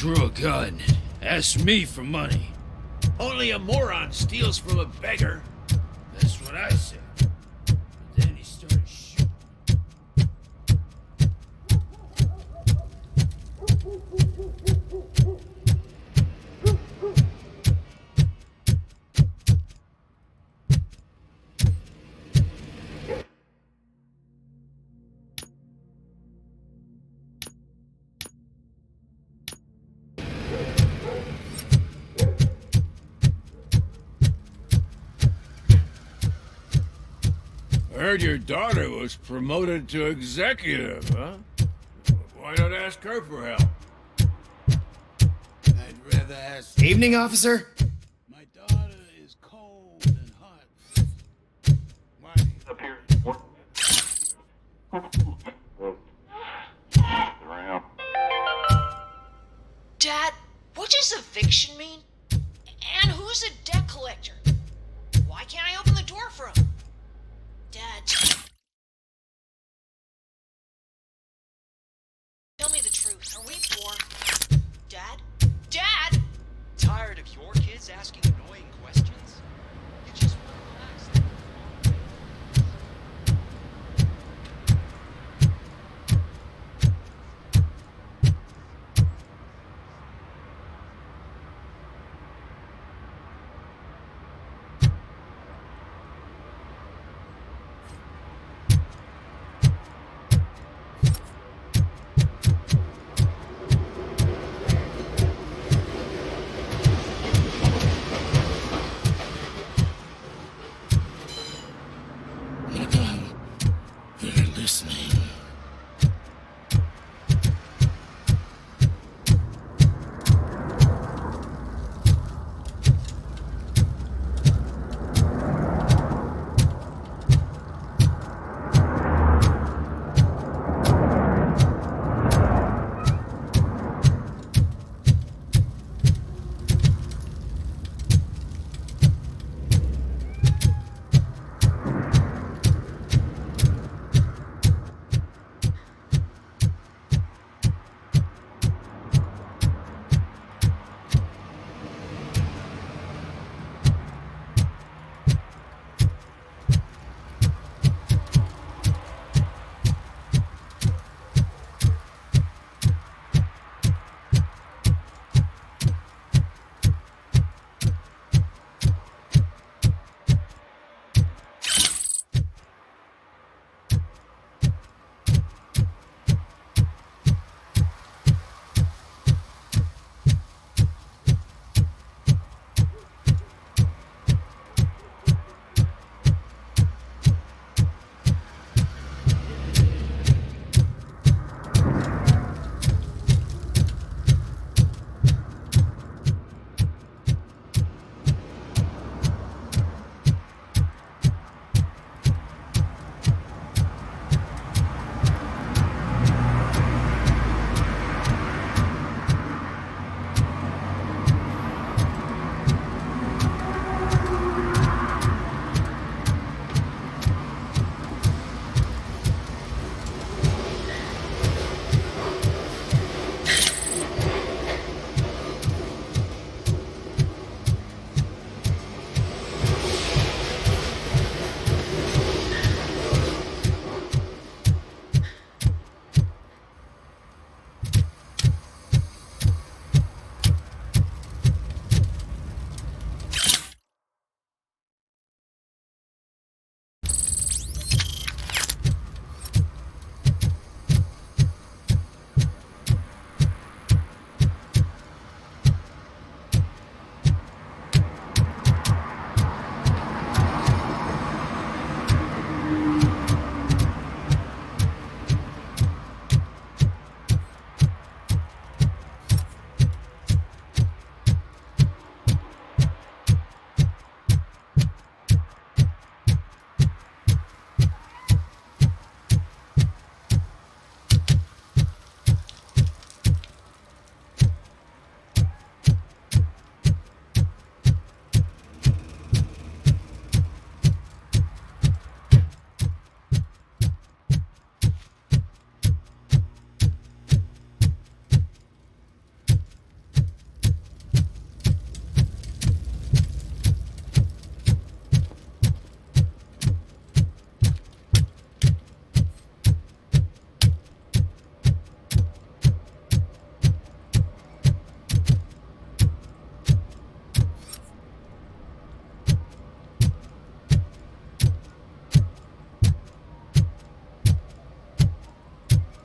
drew a gun. Asked me for money. Only a moron steals from a beggar. That's what I said. But then he started shooting. Heard your daughter was promoted to executive, huh? Why not ask her for help? I'd rather ask... Evening, officer. My daughter is cold and hot. Why? Up here. Around. Dad, what does eviction mean? And who's a debt collector? Why can't I open the door for him? Dad. Tell me the truth. Are we poor? Dad? Dad? Tired of your kids asking annoying questions? You just want to relax.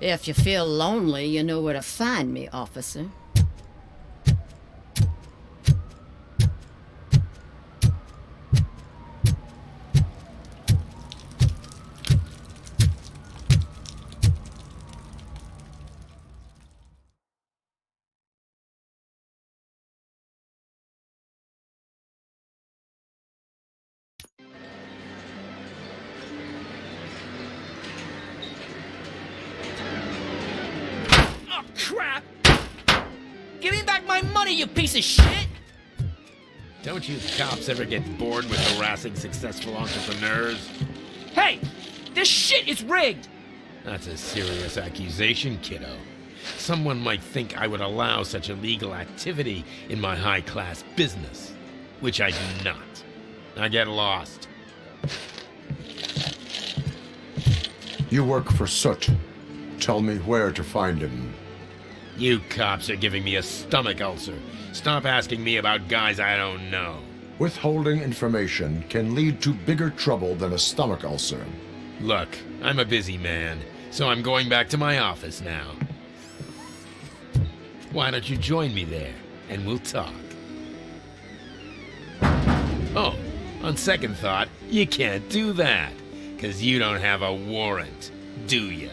If you feel lonely, you know where to find me, officer. Oh, crap! Give me back my money, you piece of shit! Don't you cops ever get bored with harassing successful entrepreneurs? Hey! This shit is rigged! That's a serious accusation, kiddo. Someone might think I would allow such illegal activity in my high-class business, which I do not. Now get lost. You work for Soot. Tell me where to find him. You cops are giving me a stomach ulcer. Stop asking me about guys I don't know. Withholding information can lead to bigger trouble than a stomach ulcer. Look, I'm a busy man, so I'm going back to my office now. Why don't you join me there, and we'll talk. Oh, on second thought, you can't do that, 'cause you don't have a warrant, do ya?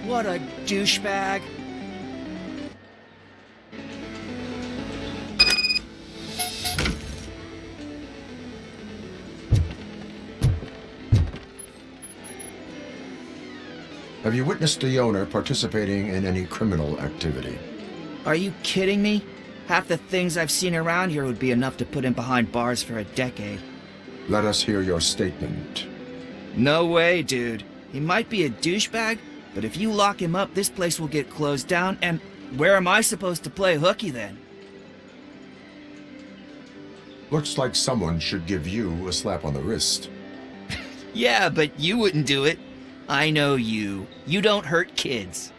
What a douchebag. Have you witnessed the owner participating in any criminal activity? Are you kidding me? Half the things I've seen around here would be enough to put him behind bars for a decade. Let us hear your statement. No way, dude. He might be a douchebag, but if you lock him up, this place will get closed down, and where am I supposed to play hooky then? Looks like someone should give you a slap on the wrist. Yeah, but you wouldn't do it. I know you. You don't hurt kids.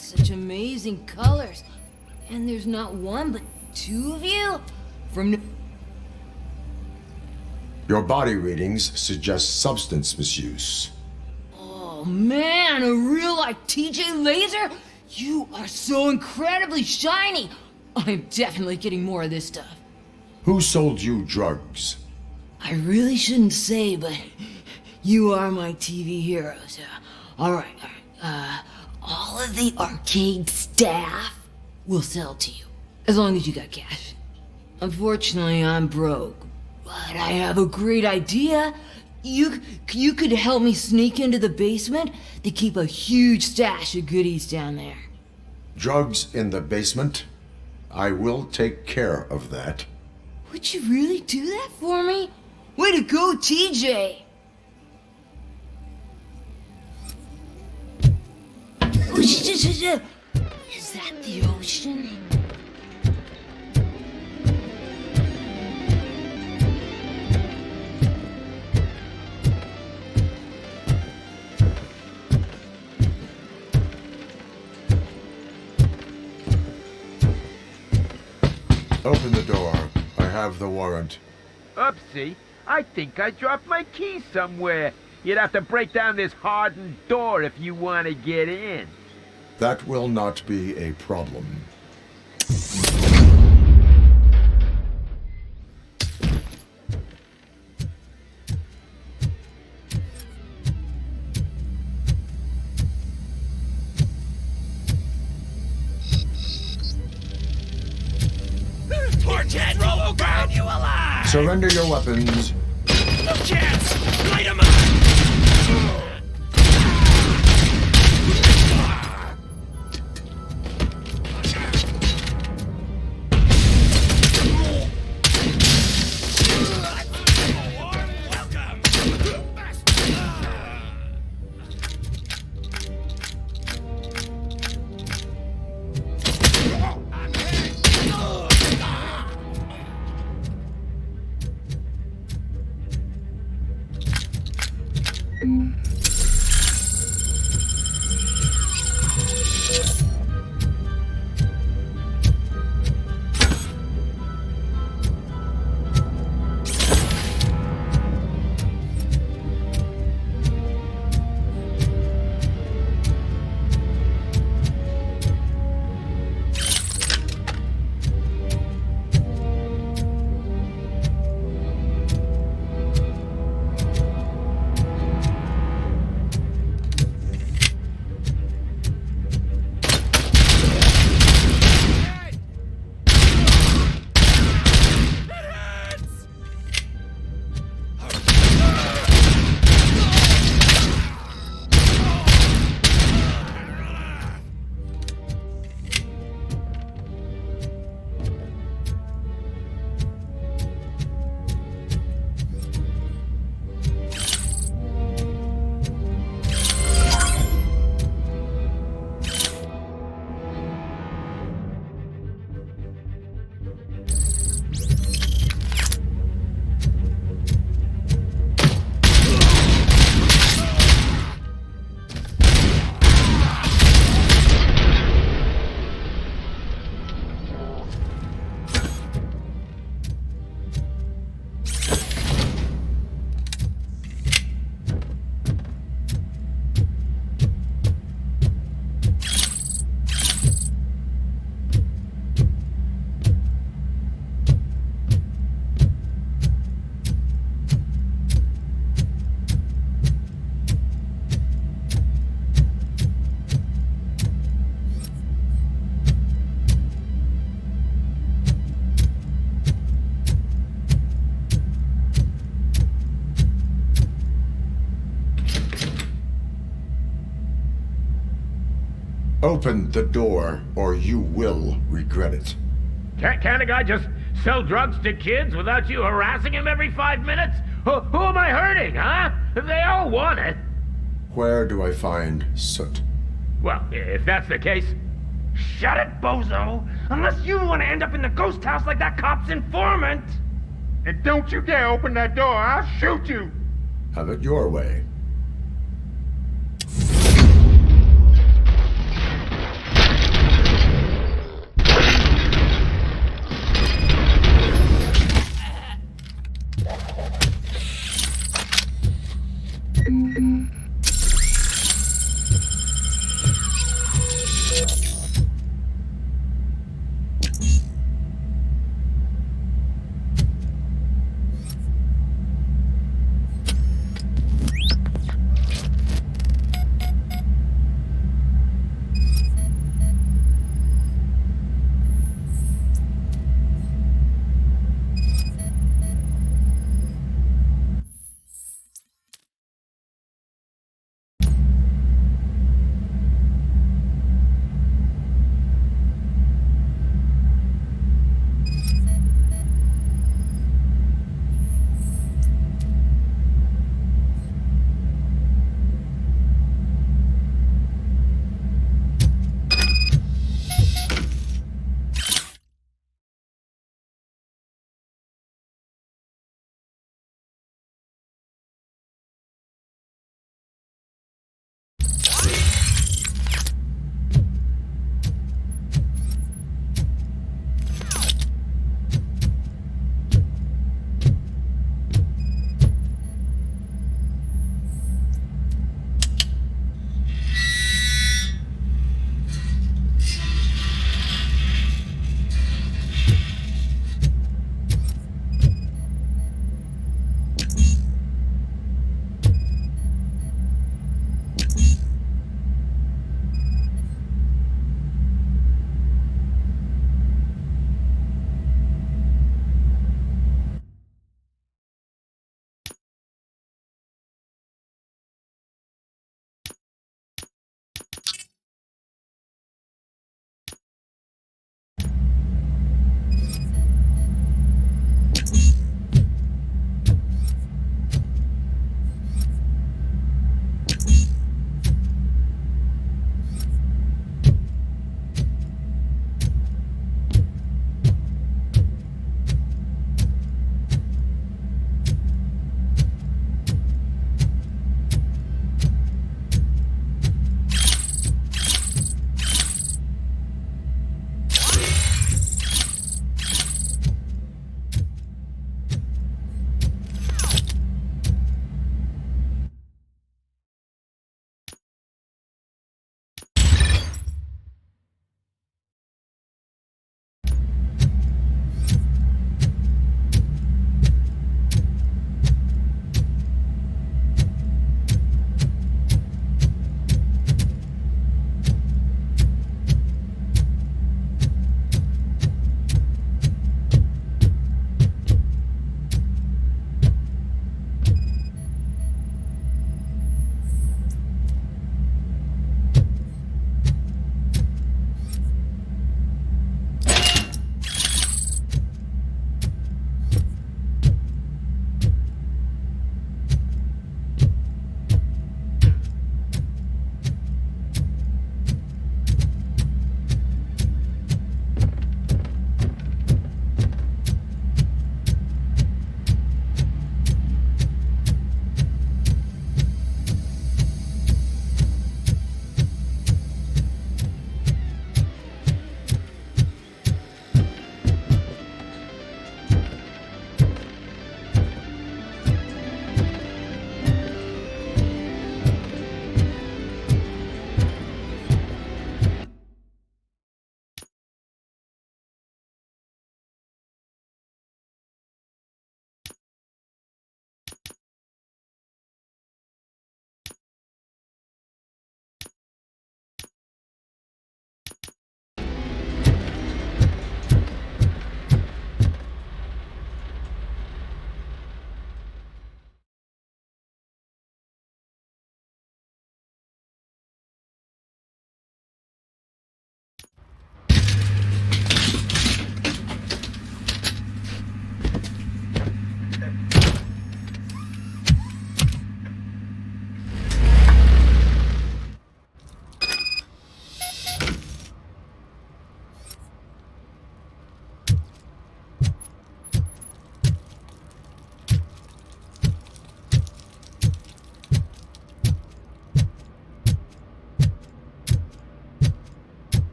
Such amazing colors. And there's not one, but two of you? From... Your body readings suggest substance misuse. Oh man, a real like TJ Laser? You are so incredibly shiny. I'm definitely getting more of this stuff. Who sold you drugs? I really shouldn't say, but you are my TV heroes. All right. All of the arcade staff will sell to you, as long as you got cash. Unfortunately, I'm broke, but I have a great idea. You could help me sneak into the basement. They keep a huge stash of goodies down there. Drugs in the basement? I will take care of that. Would you really do that for me? Way to go, TJ! Is that the ocean? Open the door. I have the warrant. Oopsie. I think I dropped my key somewhere. You'd have to break down this hardened door if you want to get in. That will not be a problem. Torch head, RoboCop! You alive! Surrender your weapons. No chance! Light him up! Open the door, or you will regret it. Can't a guy just sell drugs to kids without you harassing him every 5 minutes? Who am I hurting, huh? They all want it. Where do I find Soot? Well, if that's the case... Shut it, bozo! Unless you want to end up in the ghost house like that cop's informant! And don't you dare open that door, I'll shoot you! Have it your way.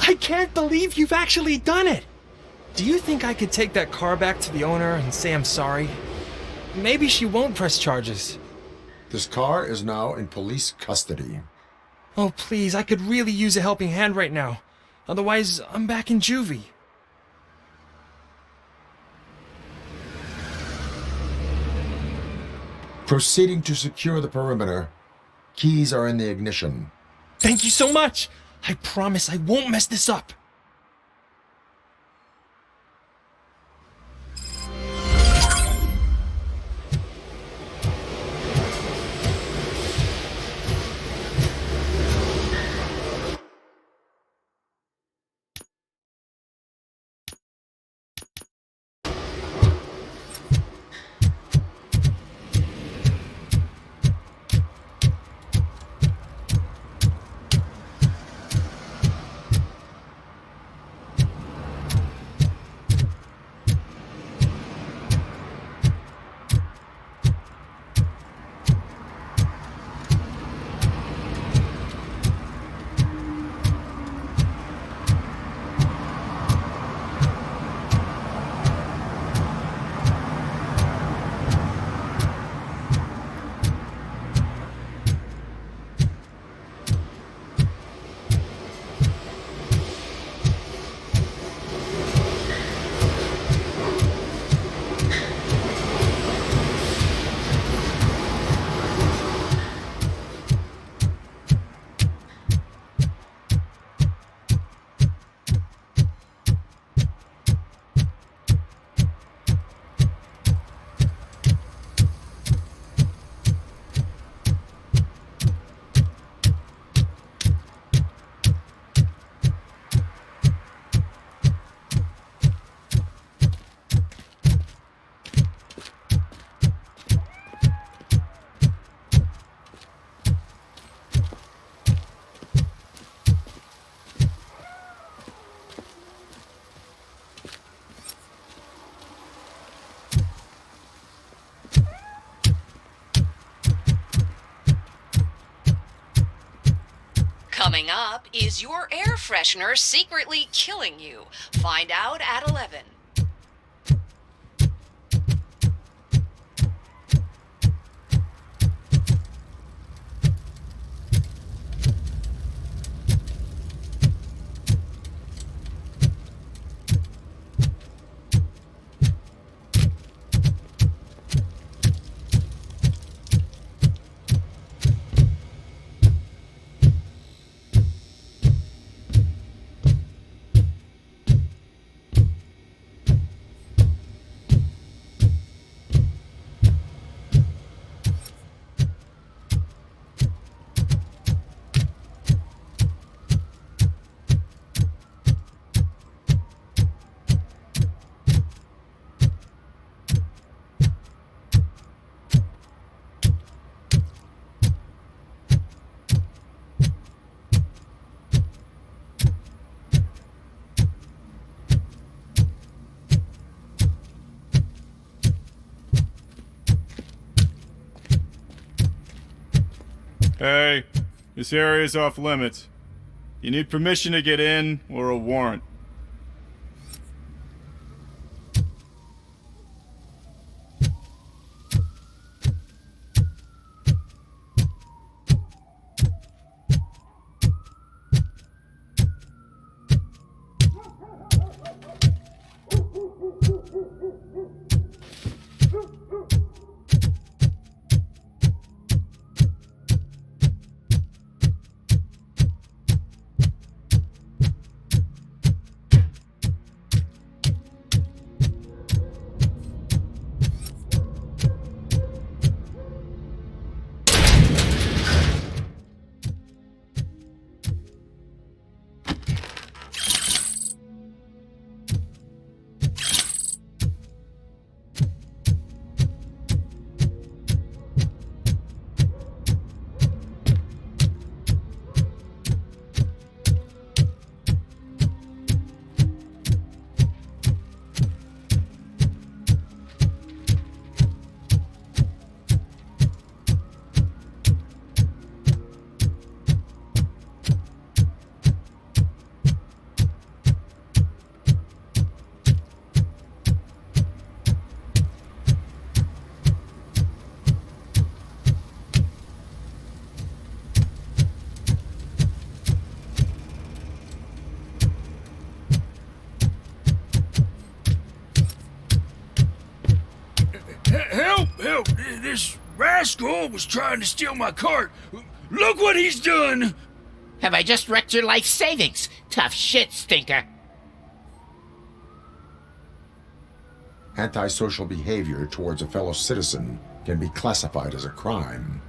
I can't believe you've actually done it! Do you think I could take that car back to the owner and say I'm sorry? Maybe she won't press charges. This car is now in police custody. Oh, please, I could really use a helping hand right now. Otherwise, I'm back in juvie. Proceeding to secure the perimeter. Keys are in the ignition. Thank you so much! I promise I won't mess this up. Coming up, is your air freshener secretly killing you? Find out at 11. Hey, this area is off limits. You need permission to get in or a warrant. This rascal was trying to steal my cart. Look what he's done! Have I just wrecked your life savings? Tough shit, stinker. Antisocial behavior towards a fellow citizen can be classified as a crime.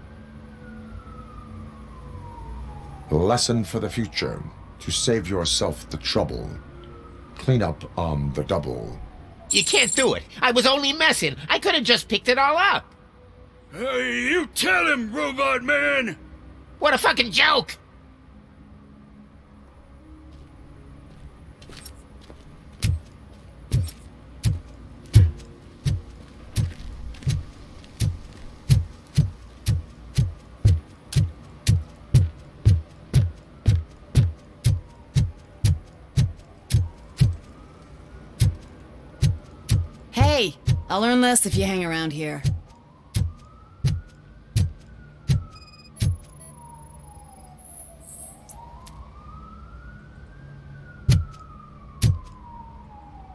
Lesson for the future. To save yourself the trouble. Clean up on the double. You can't do it. I was only messing. I could have just picked it all up. Hey, you tell him, Robot Man! What a fucking joke! Hey, I'll earn less if you hang around here.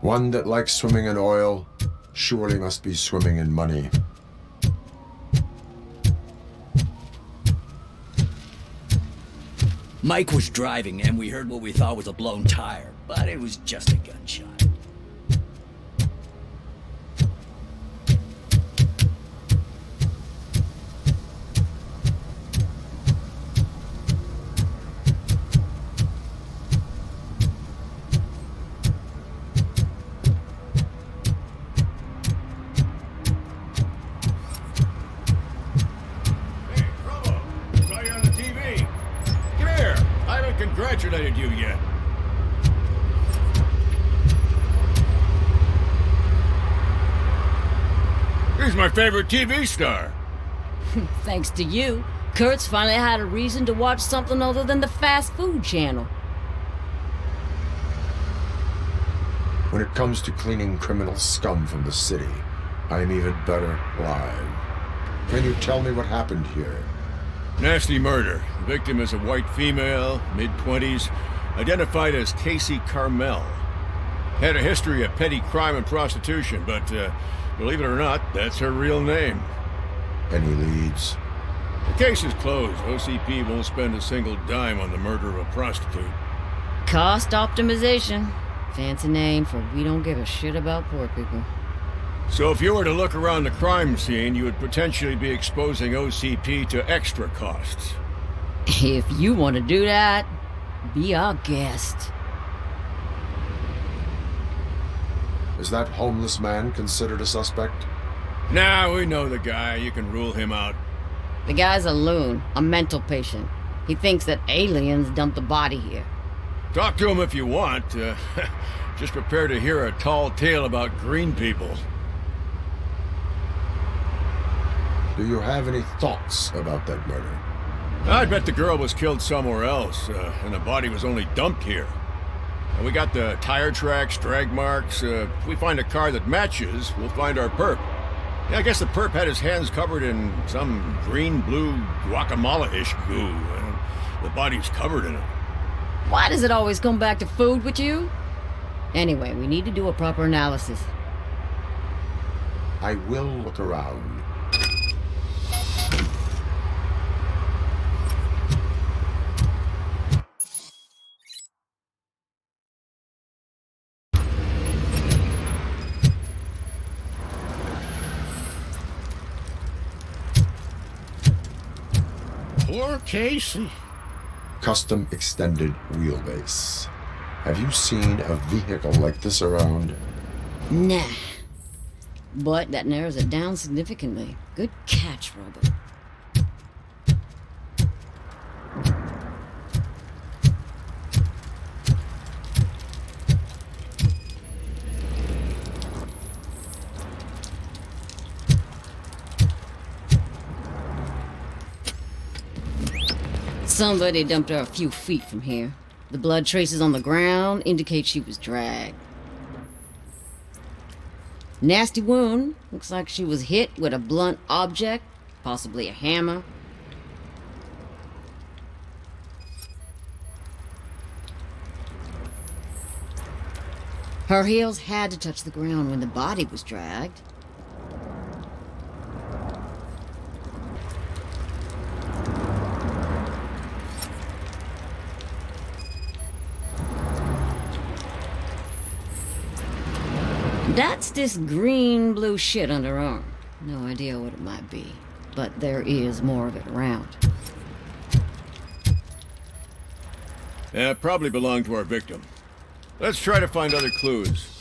One that likes swimming in oil surely must be swimming in money. Mike was driving and we heard what we thought was a blown tire, but it was just a gunshot. Congratulated you yet. He's my favorite TV star. Thanks to you, Kurt's finally had a reason to watch something other than the fast food channel. When it comes to cleaning criminal scum from the city, I'm even better live. Can you tell me what happened here? Nasty murder. The victim is a white female, mid-20s, identified as Casey Carmel. Had a history of petty crime and prostitution, but believe it or not, that's her real name. Any leads? The case is closed. OCP won't spend a single dime on the murder of a prostitute. Cost optimization. Fancy name for we don't give a shit about poor people. So if you were to look around the crime scene, you would potentially be exposing OCP to extra costs. If you want to do that, be our guest. Is that homeless man considered a suspect? Nah, we know the guy. You can rule him out. The guy's a loon, a mental patient. He thinks that aliens dumped the body here. Talk to him if you want. Just prepare to hear a tall tale about green people. Do you have any thoughts about that murder? I bet the girl was killed somewhere else, and the body was only dumped here. And we got the tire tracks, drag marks. If we find a car that matches, we'll find our perp. Yeah, I guess the perp had his hands covered in some green-blue guacamole-ish goo, and the body's covered in it. Why does it always come back to food with you? Anyway, we need to do a proper analysis. I will look around. Poor Casey. Custom extended wheelbase. Have you seen a vehicle like this around? Nah. But that narrows it down significantly. Good catch, Robo. Somebody dumped her a few feet from here. The blood traces on the ground indicate she was dragged. Nasty wound. Looks like she was hit with a blunt object, possibly a hammer. Her heels had to touch the ground when the body was dragged. That's this green-blue shit under arm. No idea what it might be, but there is more of it around. Yeah, it probably belonged to our victim. Let's try to find other clues.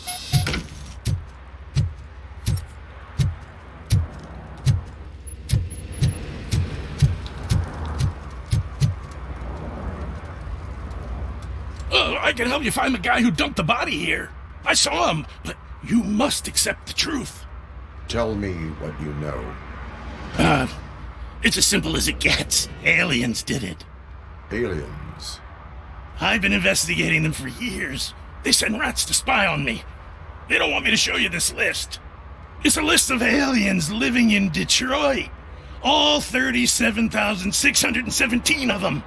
I can help you find the guy who dumped the body here. I saw him, but you must accept the truth. Tell me what you know. It's as simple as it gets. Aliens did it. Aliens? I've been investigating them for years. They send rats to spy on me. They don't want me to show you this list. It's a list of aliens living in Detroit. All 37,617 of them.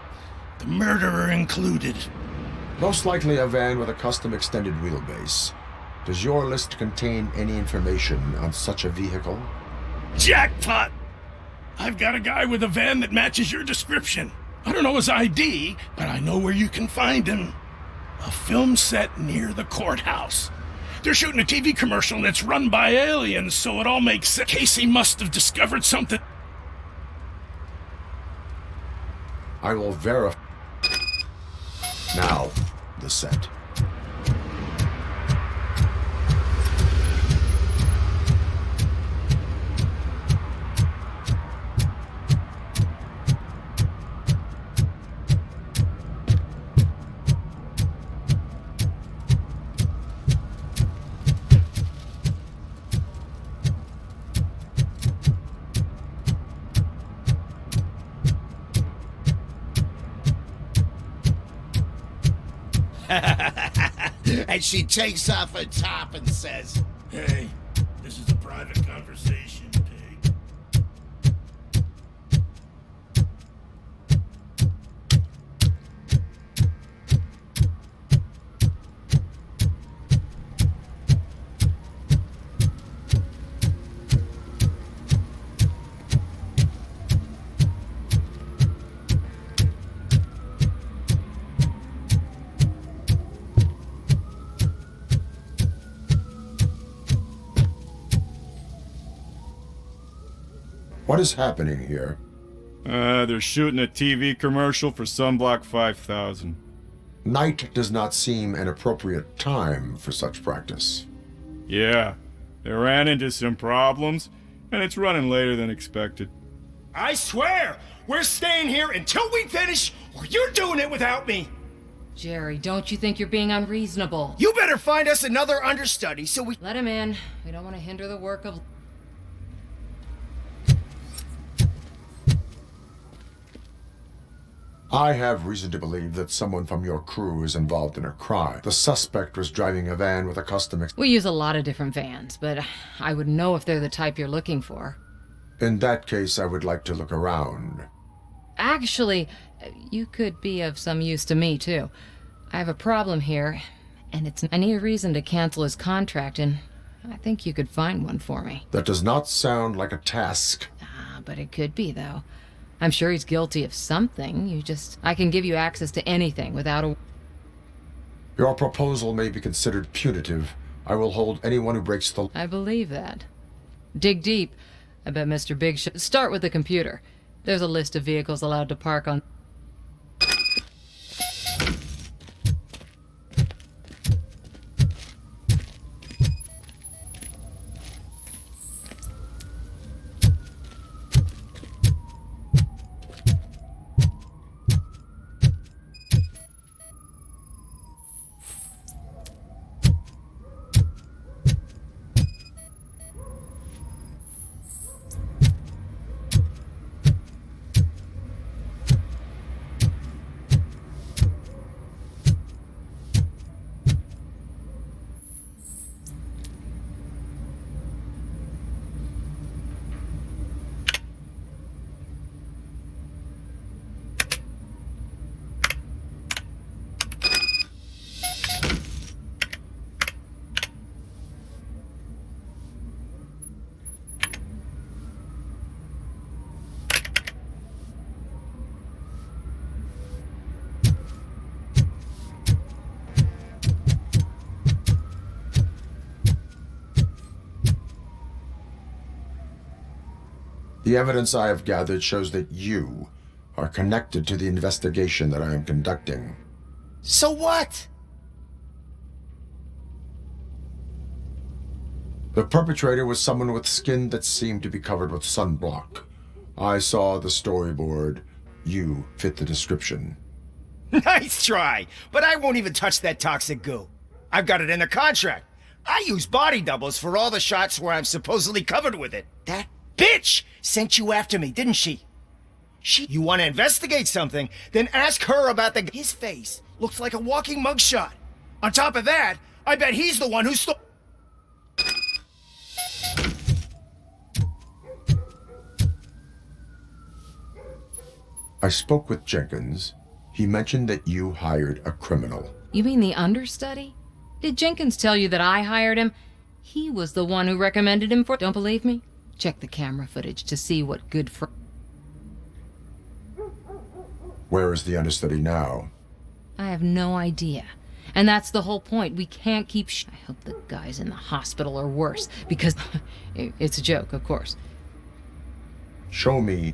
The murderer included. Most likely a van with a custom extended wheelbase. Does your list contain any information on such a vehicle? Jackpot! I've got a guy with a van that matches your description. I don't know his ID, but I know where you can find him. A film set near the courthouse. They're shooting a TV commercial and it's run by aliens, so it all makes sense. Casey must have discovered something. I will verify. Now, the set. And she takes off her top and says, Hey, this is a private conversation, pig. What is happening here? They're shooting a TV commercial for Sunblock 5000. Night does not seem an appropriate time for such practice. Yeah, they ran into some problems, and it's running later than expected. I swear, we're staying here until we finish, or you're doing it without me. Jerry, don't you think you're being unreasonable? You better find us another understudy so we... Let him in. We don't want to hinder the work of... I have reason to believe that someone from your crew is involved in a crime. The suspect was driving a van with a custom... We use a lot of different vans, but I wouldn't know if they're the type you're looking for. In that case, I would like to look around. Actually, you could be of some use to me, too. I have a problem here, and I need a reason to cancel his contract, and I think you could find one for me. That does not sound like a task. But it could be, though. I'm sure he's guilty of something. I can give you access to anything without a... Your proposal may be considered punitive. I will hold anyone who breaks the... I believe that. Dig deep. I bet Mr. Big should start with the computer. There's a list of vehicles allowed to park on... The evidence I have gathered shows that you are connected to the investigation that I am conducting. So what? The perpetrator was someone with skin that seemed to be covered with sunblock. I saw the storyboard. You fit the description. Nice try, but I won't even touch that toxic goo. I've got it in the contract. I use body doubles for all the shots where I'm supposedly covered with it. That bitch sent you after me, didn't she? You want to investigate something, then ask her about his face looks like a walking mugshot. On top of that, I bet he's the one who stole... I spoke with Jenkins. He mentioned that you hired a criminal. You mean the understudy? Did Jenkins tell you that I hired him? He was the one who recommended him for... Don't believe me? Check the camera footage to see what good for... Where is the understudy now? I have no idea. And that's the whole point. We can't keep I hope the guy's in the hospital or worse, because... It's a joke, of course. Show me.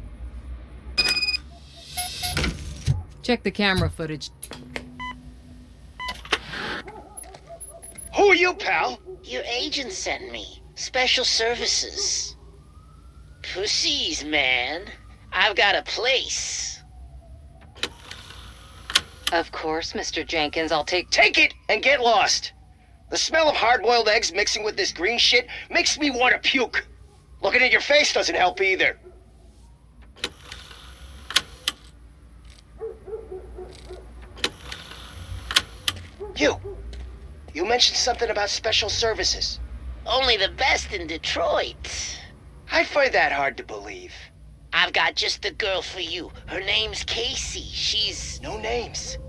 Check the camera footage. Who are you, pal? Your agent sent me. Special services. Pussies, man. I've got a place. Of course, Mr. Jenkins, I'll take... Take it and get lost. The smell of hard-boiled eggs mixing with this green shit makes me want to puke. Looking at your face doesn't help either. You mentioned something about special services. Only the best in Detroit. I find that hard to believe. I've got just the girl for you. Her name's Casey. She's... No names.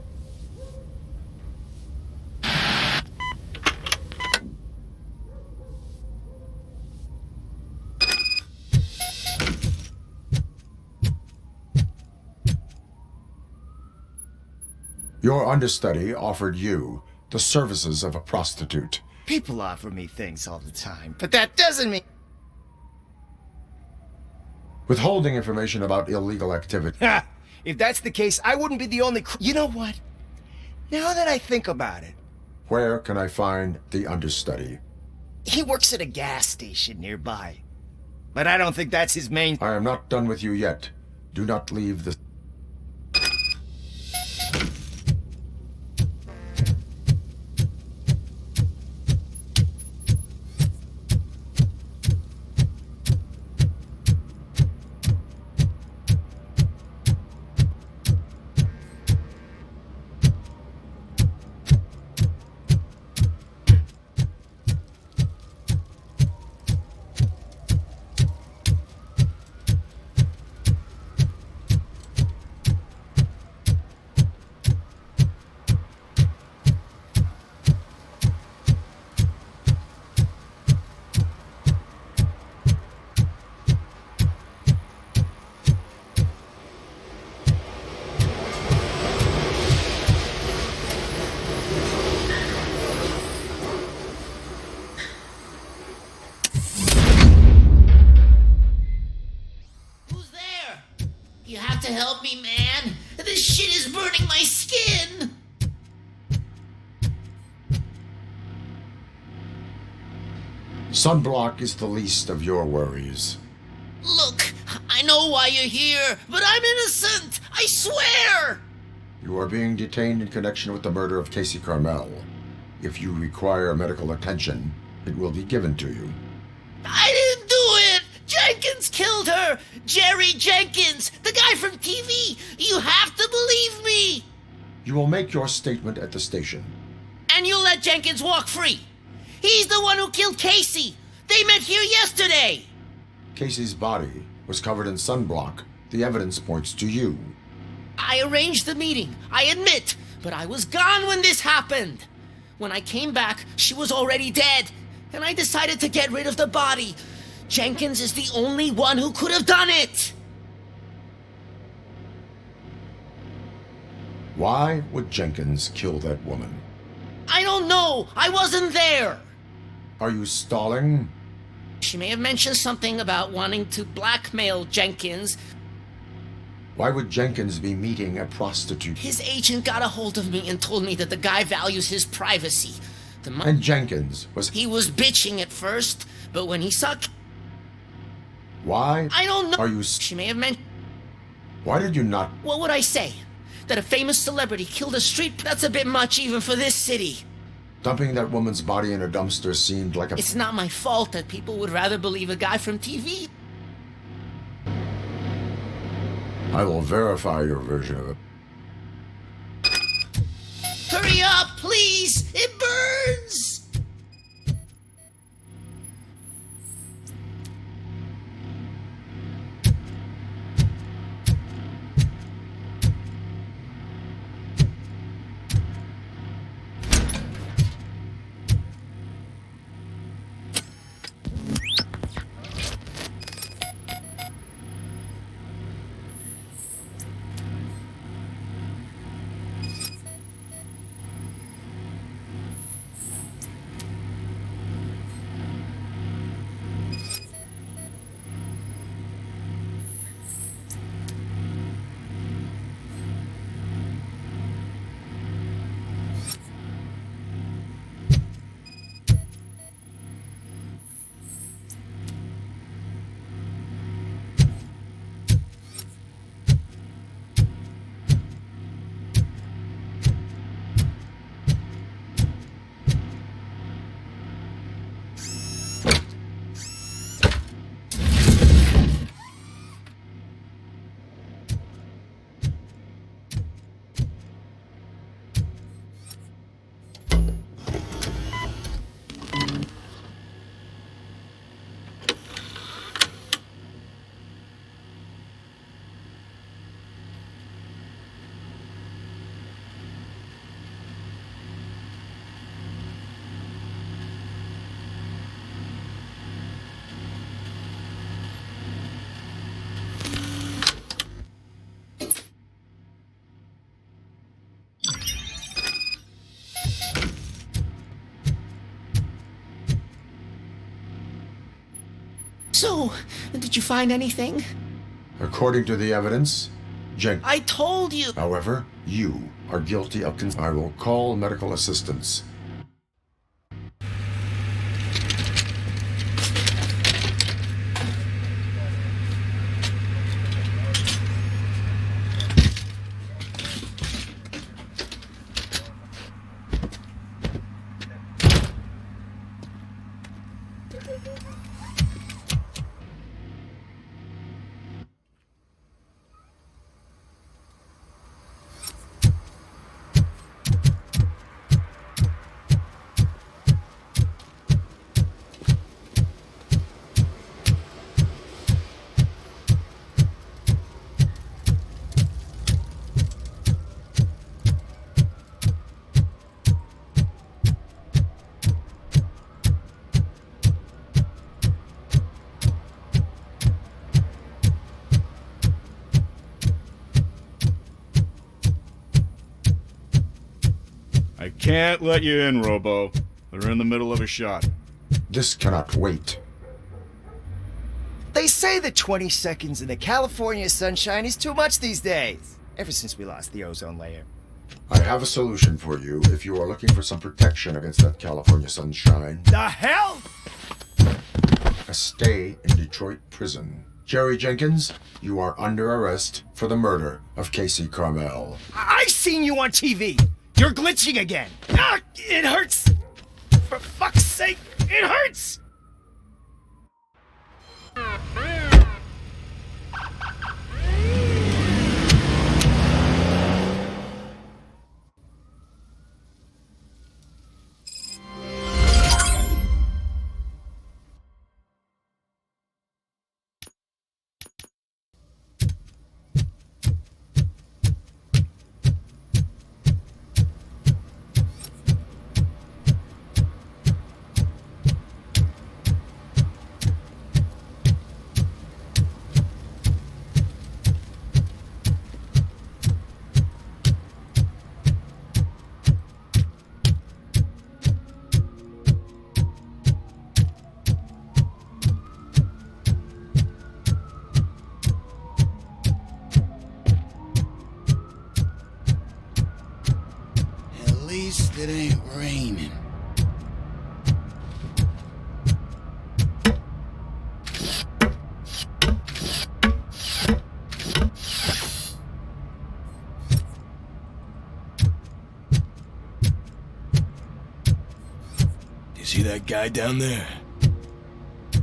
Your understudy offered you the services of a prostitute. People offer me things all the time, but that doesn't mean... Withholding information about illegal activity. Ha! If that's the case, I wouldn't be the only... You know what? Now that I think about it... Where can I find the understudy? He works at a gas station nearby. But I don't think that's his main... I am not done with you yet. Do not leave the... You have to help me, man. This shit is burning my skin. Sunblock is the least of your worries. Look, I know why you're here, but I'm innocent. I swear. You are being detained in connection with the murder of Casey Carmel. If you require medical attention, it will be given to you. I didn't do it. Jenkins killed her! Jerry Jenkins! The guy from TV! You have to believe me! You will make your statement at the station. And you'll let Jenkins walk free! He's the one who killed Casey! They met here yesterday! Casey's body was covered in sunblock. The evidence points to you. I arranged the meeting, I admit, but I was gone when this happened. When I came back, she was already dead, and I decided to get rid of the body. Jenkins is the only one who could have done it! Why would Jenkins kill that woman? I don't know! I wasn't there! Are you stalling? She may have mentioned something about wanting to blackmail Jenkins. Why would Jenkins be meeting a prostitute? His agent got a hold of me and told me that the guy values his privacy. And Jenkins was... He was bitching at first, but when he saw... Why? I don't know. Are you... She may have meant... Why did you not... What would I say? That a famous celebrity killed a street... That's a bit much even for this city. Dumping that woman's body in a dumpster seemed like a... It's not my fault that people would rather believe a guy from TV. I will verify your version of it. Hurry up, please! It burns! So, did you find anything? According to the evidence, Jenkins... I told you! However, you are guilty of... I will call medical assistance. I can't let you in, Robo. They're in the middle of a shot. This cannot wait. They say that 20 seconds in the California sunshine is too much these days. Ever since we lost the ozone layer. I have a solution for you if you are looking for some protection against that California sunshine. The hell? A stay in Detroit prison. Jerry Jenkins, you are under arrest for the murder of Casey Carmel. I seen you on TV. You're glitching again. Ah, it hurts. For fuck's sake, it hurts. it ain't raining. You see that guy down there?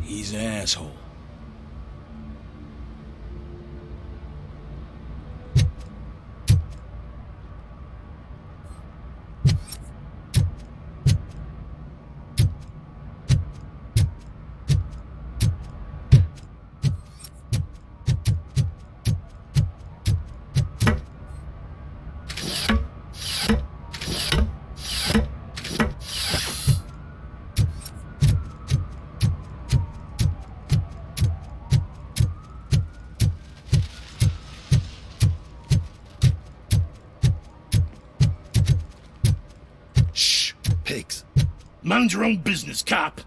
He's an asshole. Pigs. Mind your own business, cop.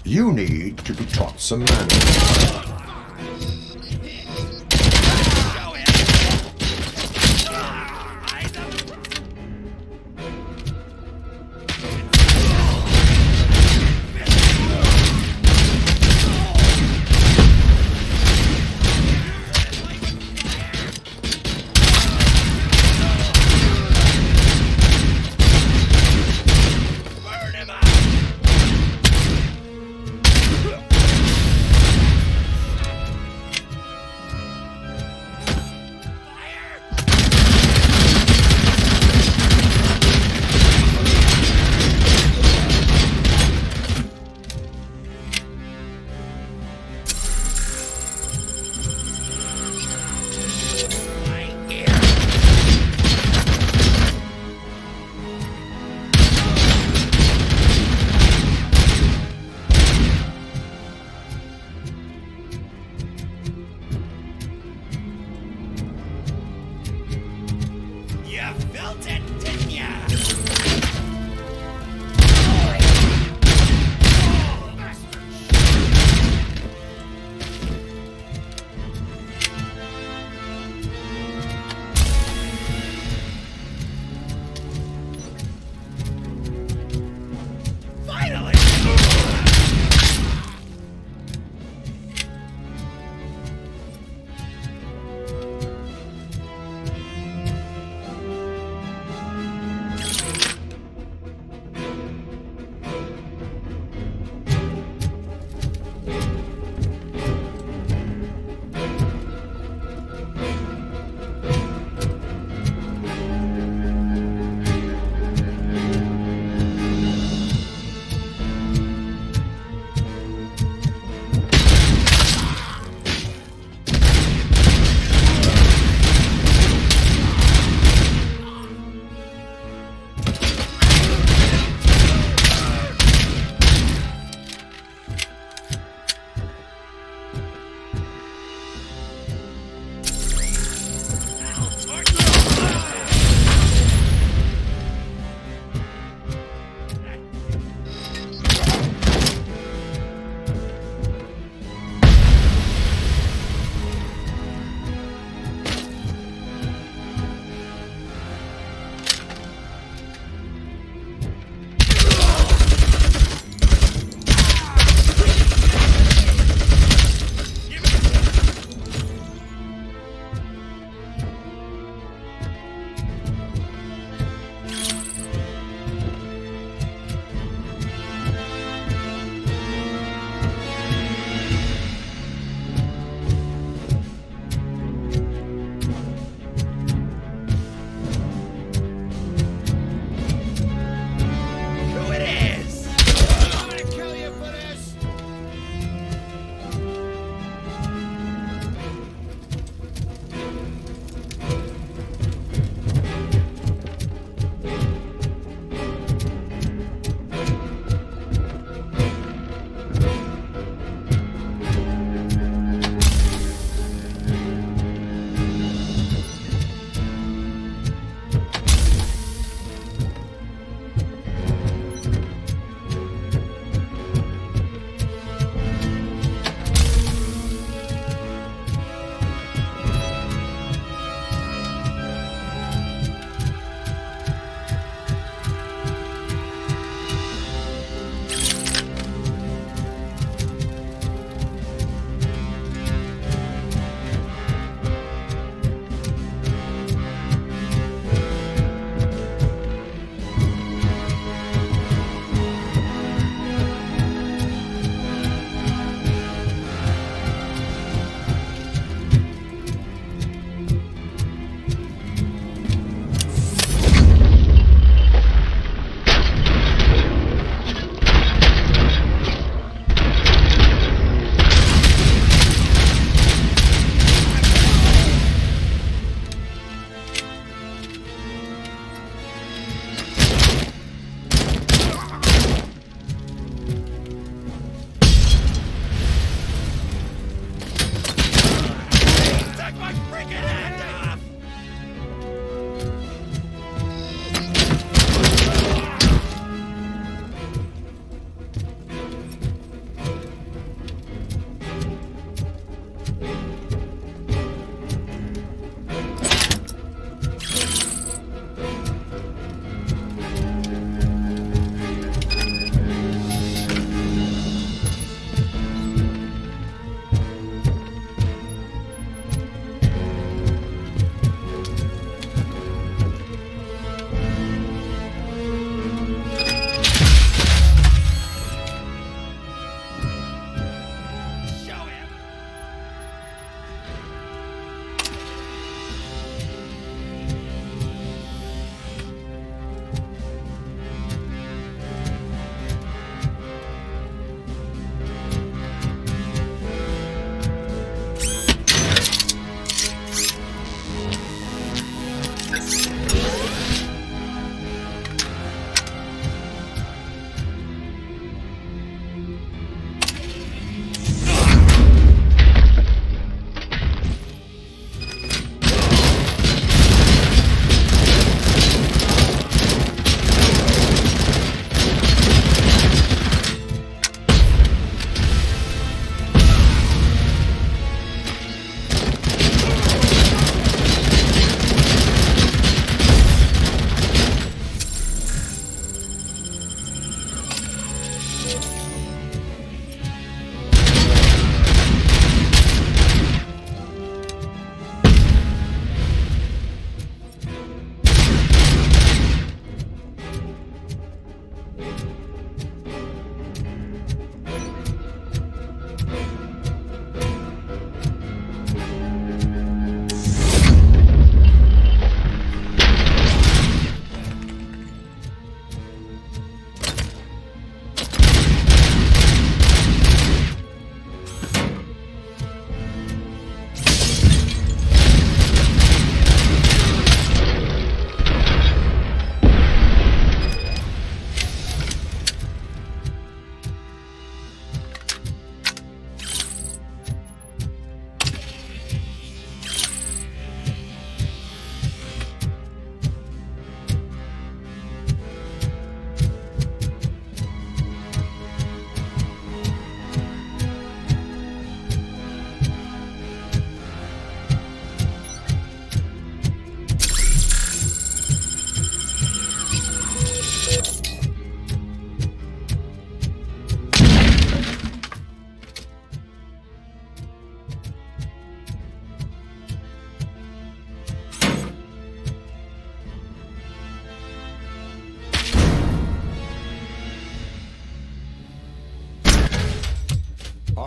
You need to be taught some manners.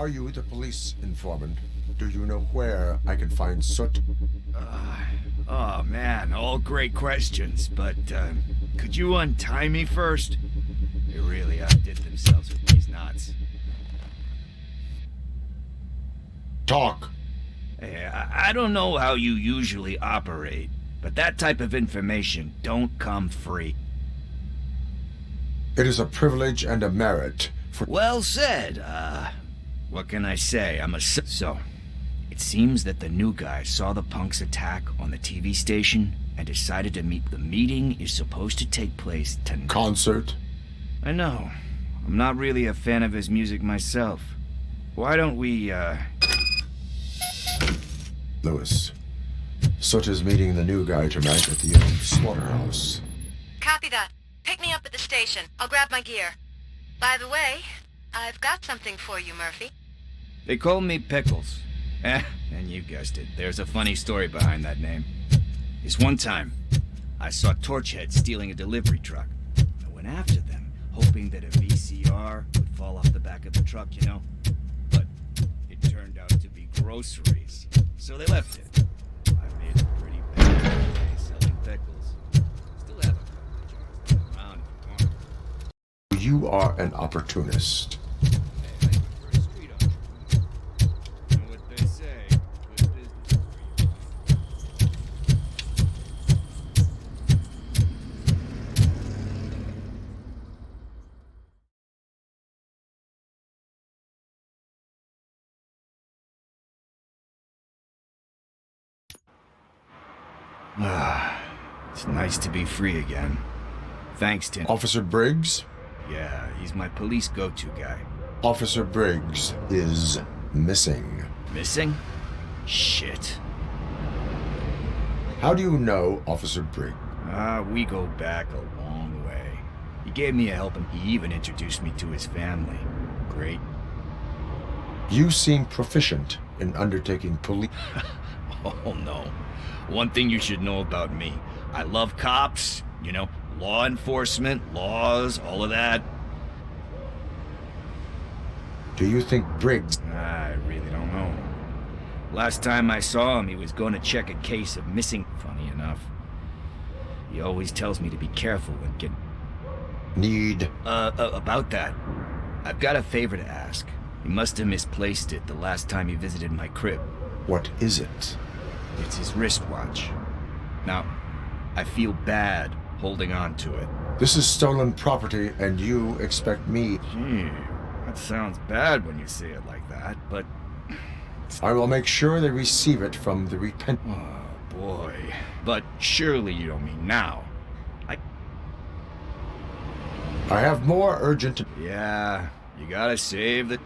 Are you the police informant? Do you know where I can find Soot? Oh man, all great questions, but could you untie me first? They really outdid themselves with these knots. Talk. Hey, I don't know how you usually operate, but that type of information don't come free. It is a privilege and a merit for... Well said. What can I say? So, it seems that the new guy saw the punk's attack on the TV station and decided to meet. The meeting is supposed to take place tonight. Concert? I know. I'm not really a fan of his music myself. Why don't we, Lewis, Soot is meeting the new guy tonight at the old slaughterhouse. Copy that. Pick me up at the station. I'll grab my gear. By the way, I've got something for you, Murphy. They call me Pickles. And you guessed it, there's a funny story behind that name. This one time, I saw Torchhead stealing a delivery truck. I went after them, hoping that a VCR would fall off the back of the truck, you know? But it turned out to be groceries, so they left it. I made a pretty bad day selling pickles. Still have a couple of jars lying around if you want. You are an opportunist. It's nice to be free again. Thanks, Tim. Officer Briggs? Yeah, he's my police go-to guy. Officer Briggs is missing. Missing? Shit. How do you know Officer Briggs? We go back a long way. He gave me a helping. He even introduced me to his family. Great. You seem proficient in undertaking police... Oh, no. One thing you should know about me. I love cops, you know, law enforcement, laws, all of that. Do you think Briggs... I really don't know. Last time I saw him, he was going to check a case of missing. Funny enough. He always tells me to be careful when getting... Need... About that. I've got a favor to ask. He must have misplaced it the last time he visited my crib. What is it? It's his wristwatch. Now, I feel bad holding on to it. This is stolen property, and you expect me... Gee, that sounds bad when you say it like that, but... I will make sure they receive it from the repentant... Oh, boy. But surely you don't mean now. I have more urgent... Yeah, you gotta save the...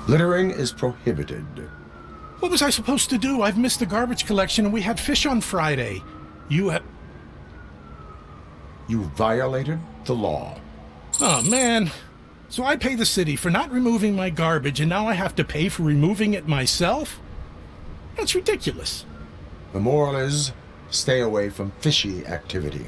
Littering is prohibited. What was I supposed to do? I've missed the garbage collection and we had fish on Friday. You violated the law. Oh, man. So I pay the city for not removing my garbage, and now I have to pay for removing it myself? That's ridiculous. The moral is, stay away from fishy activity.